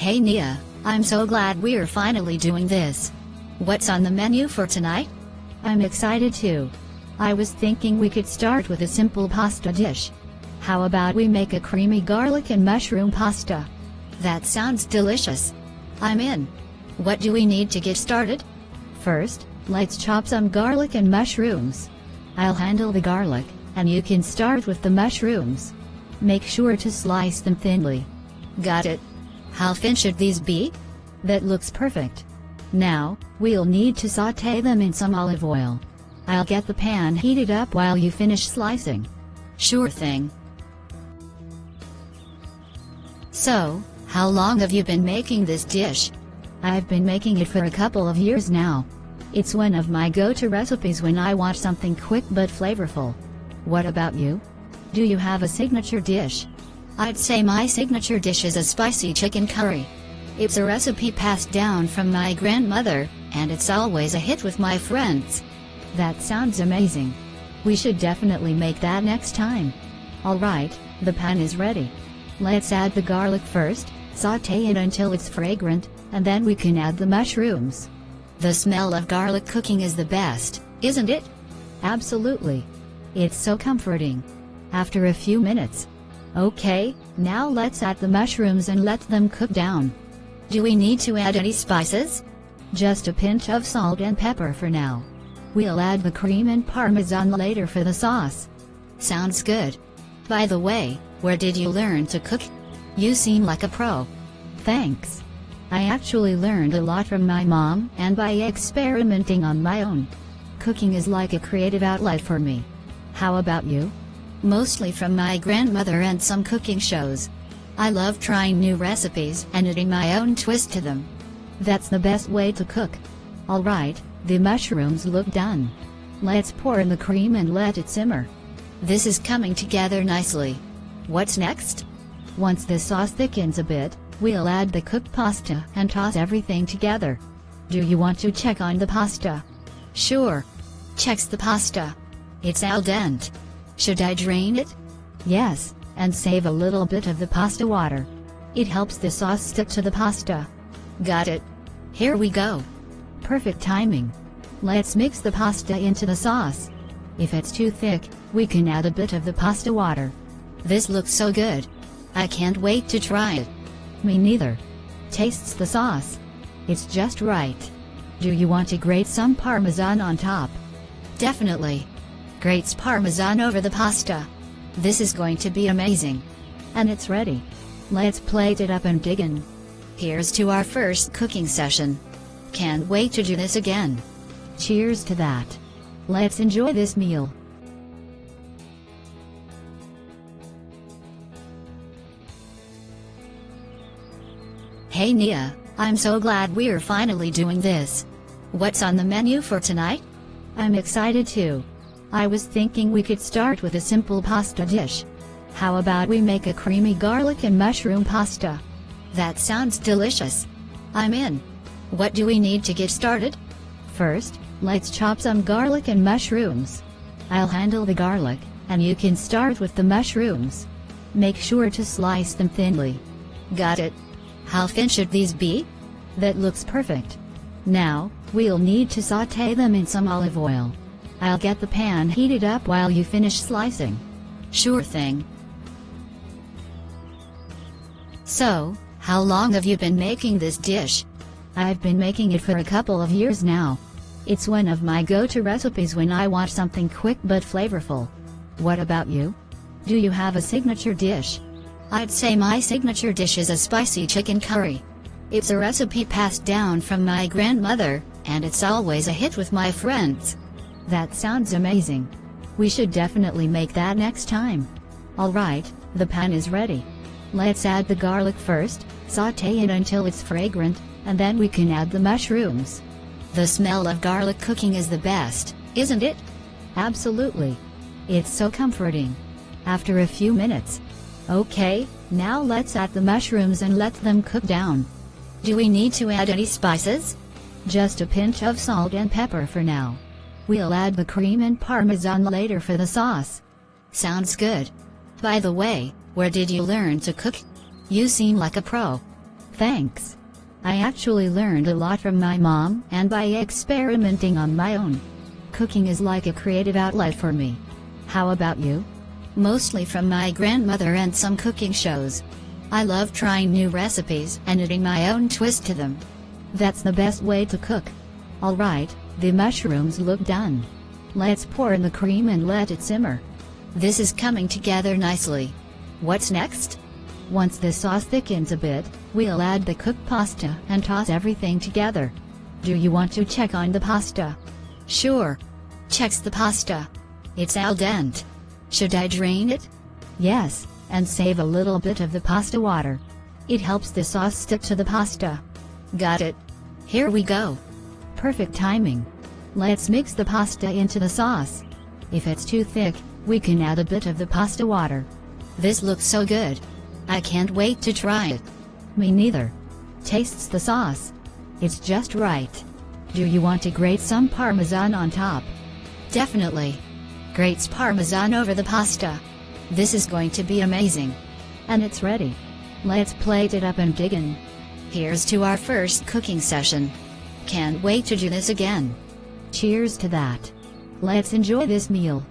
Hey Nia, I'm so glad we're finally doing this. What's on the menu for tonight? I'm excited too. I was thinking we could start with a simple pasta dish. How about we make a creamy garlic and mushroom pasta? That sounds delicious. I'm in. What do we need to get started? First, let's chop some garlic and mushrooms. I'll handle the garlic, and you can start with the mushrooms. Make sure to slice them thinly. Got it. How thin should these be? That looks perfect. Now, we'll need to sauté them in some olive oil. I'll get the pan heated up while you finish slicing. Sure thing. So, how long have you been making this dish? I've been making it for a couple of years now. It's one of my go-to recipes when I want something quick but flavorful. What about you? Do you have a signature dish? I'd say my signature dish is a spicy chicken curry. It's a recipe passed down from my grandmother, and it's always a hit with my friends. That sounds amazing. We should definitely make that next time. Alright, the pan is ready. Let's add the garlic first, sauté it until it's fragrant, and then we can add the mushrooms. The smell of garlic cooking is the best, isn't it? Absolutely. It's so comforting. After a few minutes. Okay, now let's add the mushrooms and let them cook down. Do we need to add any spices? Just a pinch of salt and pepper for now. We'll add the cream and parmesan later for the sauce. Sounds good. By the way, where did you learn to cook? You seem like a pro. Thanks. I actually learned a lot from my mom and by experimenting on my own. Cooking is like a creative outlet for me. How about you? Mostly from my grandmother and some cooking shows. I love trying new recipes and adding my own twist to them. That's the best way to cook. Alright, the mushrooms look done. Let's pour in the cream and let it simmer. This is coming together nicely. What's next? Once the sauce thickens a bit, we'll add the cooked pasta and toss everything together. Do you want to check on the pasta? Sure. Checks the pasta. It's al dente. Should I drain it? Yes, and save a little bit of the pasta water. It helps the sauce stick to the pasta. Got it. Here we go. Perfect timing. Let's mix the pasta into the sauce. If it's too thick, we can add a bit of the pasta water. This looks so good. I can't wait to try it. Me neither. Tastes the sauce. It's just right. Do you want to grate some parmesan on top? Definitely. Grates parmesan over the pasta. This is going to be amazing. And it's ready. Let's plate it up and dig in. Here's to our first cooking session. Can't wait to do this again. Cheers to that. Let's enjoy this meal. Hey Nia, I'm so glad we're finally doing this. What's on the menu for tonight? I'm excited too. I was thinking we could start with a simple pasta dish. How about we make a creamy garlic and mushroom pasta? That sounds delicious. I'm in. What do we need to get started? First, let's chop some garlic and mushrooms. I'll handle the garlic, and you can start with the mushrooms. Make sure to slice them thinly. Got it. How thin should these be? That looks perfect. Now, we'll need to sauté them in some olive oil. I'll get the pan heated up while you finish slicing. Sure thing. So, how long have you been making this dish? I've been making it for a couple of years now. It's one of my go-to recipes when I want something quick but flavorful. What about you? Do you have a signature dish? I'd say my signature dish is a spicy chicken curry. It's a recipe passed down from my grandmother, and it's always a hit with my friends. That sounds amazing. We should definitely make that next time. Alright, the pan is ready. Let's add the garlic first, sauté it until it's fragrant, and then we can add the mushrooms. The smell of garlic cooking is the best, isn't it? Absolutely. It's so comforting. After a few minutes. Okay, now let's add the mushrooms and let them cook down. Do we need to add any spices? Just a pinch of salt and pepper for now. We'll add the cream and parmesan later for the sauce. Sounds good. By the way, where did you learn to cook? You seem like a pro. Thanks. I actually learned a lot from my mom and by experimenting on my own. Cooking is like a creative outlet for me. How about you? Mostly from my grandmother and some cooking shows. I love trying new recipes and adding my own twist to them. That's the best way to cook. Alright, the mushrooms look done. Let's pour in the cream and let it simmer. This is coming together nicely. What's next? Once the sauce thickens a bit, we'll add the cooked pasta and toss everything together. Do you want to check on the pasta? Sure. Checks the pasta. It's al dente. Should I drain it? Yes, and save a little bit of the pasta water. It helps the sauce stick to the pasta. Got it. Here we go. Perfect timing. Let's mix the pasta into the sauce. If it's too thick, we can add a bit of the pasta water. This looks so good. I can't wait to try it. Me neither. Tastes the sauce. It's just right. Do you want to grate some Parmesan on top? Definitely. Grates Parmesan over the pasta. This is going to be amazing. And it's ready. Let's plate it up and dig in. Here's to our first cooking session. Can't wait to do this again. Cheers to that. Let's enjoy this meal.